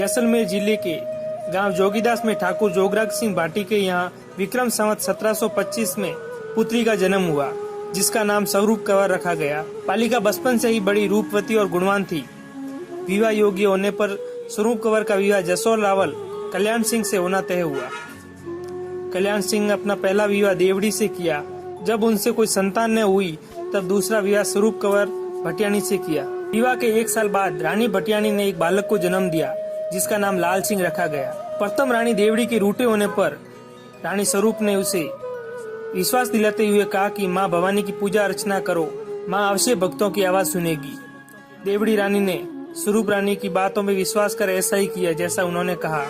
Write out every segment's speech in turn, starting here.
जैसलमेर जिले के गांव जोगीदास में ठाकुर जोगराज सिंह भाटी के यहाँ विक्रम संवत 1725 में पुत्री का जन्म हुआ, जिसका नाम स्वरूप कंवर रखा गया। बालिका बचपन से ही बड़ी रूपवती और गुणवान थी। विवाह योग्य होने पर स्वरूप कंवर का विवाह जसोर रावल कल्याण सिंह से होना तय हुआ। कल्याण सिंह ने अपना पहला विवाह देवड़ी से किया। जब उनसे कोई संतान न हुई तब दूसरा विवाह स्वरूप कंवर भटियानी से किया। विवाह के 1 साल बाद रानी भटियानी ने एक बालक को जन्म दिया, जिसका नाम लाल सिंह रखा गया। प्रथम रानी देवड़ी के रूठे होने पर रानी स्वरूप ने उसे विश्वास दिलाते हुए कहा कि माँ भवानी की पूजा अर्चना करो, माँ अवश्य भक्तों की आवाज सुनेगी। देवड़ी रानी ने स्वरूप रानी की बातों में विश्वास कर ऐसा ही किया जैसा उन्होंने कहा।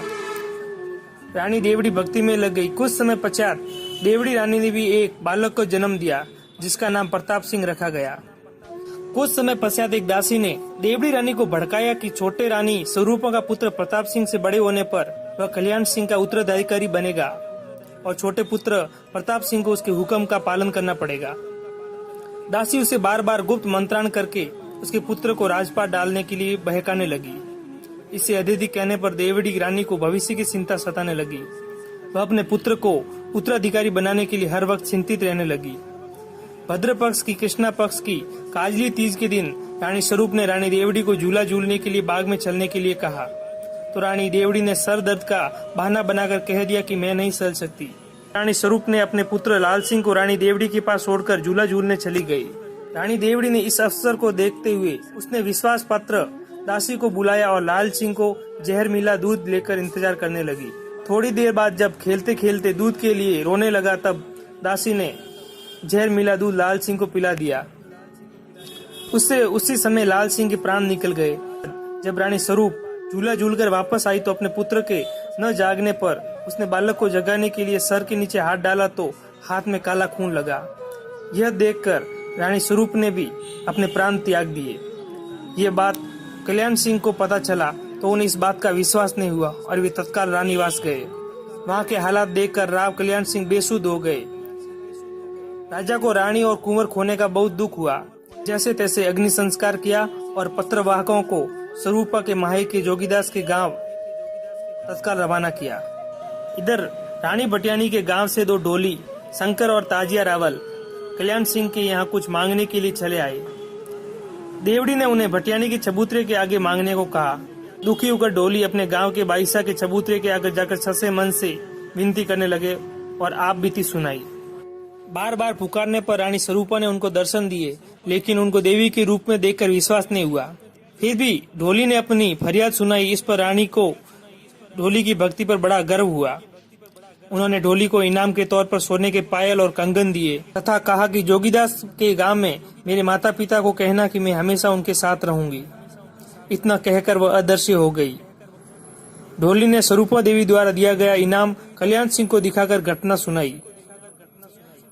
रानी देवड़ी भक्ति में लग गई। कुछ समय पश्चात देवड़ी रानी ने भी एक बालक को जन्म दिया, जिसका नाम प्रताप सिंह रखा गया। कुछ समय पश्चात एक दासी ने देवड़ी रानी को भड़काया कि छोटे रानी स्वरूपों का पुत्र प्रताप सिंह से बड़े होने पर वह कल्याण सिंह का उत्तराधिकारी बनेगा और छोटे पुत्र प्रताप सिंह को उसके हुक्म का पालन करना पड़ेगा। दासी उसे बार बार गुप्त मंत्राण करके उसके पुत्र को राजपाट डालने के लिए बहकाने लगी। इससे अत्यधिक कहने पर देवड़ी रानी को भविष्य की चिंता सताने लगी। वह अपने पुत्र को उत्तराधिकारी बनाने के लिए हर वक्त चिंतित रहने लगी। भद्र पक्ष की कृष्णा पक्ष की काजली तीज के दिन रानी स्वरूप ने रानी देवड़ी को झूला झूलने के लिए बाग में चलने के लिए कहा, तो रानी देवड़ी ने सर दर्द का बहाना बनाकर कह दिया कि मैं नहीं चल सकती। रानी स्वरूप ने अपने पुत्र लाल सिंह को रानी देवड़ी के पास छोड़कर झूला झूलने चली गई। रानी देवड़ी ने इस अवसर को देखते हुए उसने विश्वास पात्र दासी को बुलाया और लाल सिंह को जहर मिला दूध लेकर इंतजार करने लगी। थोड़ी देर बाद जब खेलते खेलते दूध के लिए रोने लगा, तब दासी ने जहर मिला दूध लाल सिंह को पिला दिया। उससे उसी समय लाल सिंह के प्राण निकल गए। जब रानी स्वरूप झूला झूलकर वापस आई तो अपने पुत्र के न जागने पर उसने बालक को जगाने के लिए सर के नीचे हाथ डाला तो हाथ में काला खून लगा। यह देखकर रानी स्वरूप ने भी अपने प्राण त्याग दिए। ये बात कल्याण सिंह को पता चला तो उन्हें इस बात का विश्वास नहीं हुआ और वे तत्काल रानीवास गए। वहाँ के हालात देखकर राव कल्याण सिंह बेसुध हो गए। राजा को रानी और कुंवर खोने का बहुत दुख हुआ। जैसे तैसे अग्नि संस्कार किया और पत्रवाहकों को स्वरूपा के माही के जोगीदास के गांव तत्काल रवाना किया। इधर रानी भटियानी के गांव से 2 डोली शंकर और ताजिया रावल कल्याण सिंह के यहाँ कुछ मांगने के लिए चले आए। देवड़ी ने उन्हें भटियानी के चबूतरे के आगे मांगने को कहा। दुखी होकर डोली अपने गांव के बाईसा के चबूतरे के आगे जाकर ससे मन से विनती करने लगे और आप बीती सुनाई। बार बार पुकारने पर रानी स्वरूपा ने उनको दर्शन दिए, लेकिन उनको देवी के रूप में देखकर विश्वास नहीं हुआ। फिर भी ढोली ने अपनी फरियाद सुनाई। इस पर रानी को ढोली की भक्ति पर बड़ा गर्व हुआ। उन्होंने ढोली को इनाम के तौर पर सोने के पायल और कंगन दिए तथा कहा कि जोगीदास के गांव में मेरे माता पिता को कहना कि मैं हमेशा उनके साथ रहूंगी। इतना कहकर वह अदृश्य हो गई। ढोली ने स्वरूपा देवी द्वारा दिया गया इनाम कल्याण सिंह को दिखाकर घटना सुनाई,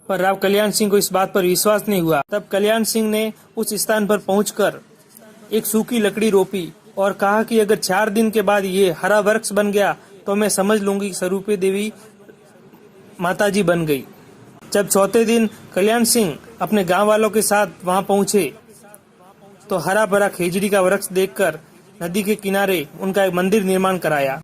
पर राव कल्याण सिंह को इस बात पर विश्वास नहीं हुआ। तब कल्याण सिंह ने उस स्थान पर पहुंचकर एक सूखी लकड़ी रोपी और कहा कि अगर 4 दिन के बाद ये हरा वृक्ष बन गया तो मैं समझ लूंगी स्वरूपा देवी माताजी बन गई। जब 4थे दिन कल्याण सिंह अपने गांव वालों के साथ वहां पहुंचे तो हरा भरा खेजड़ी का वृक्ष देखकर नदी के किनारे उनका एक मंदिर निर्माण कराया।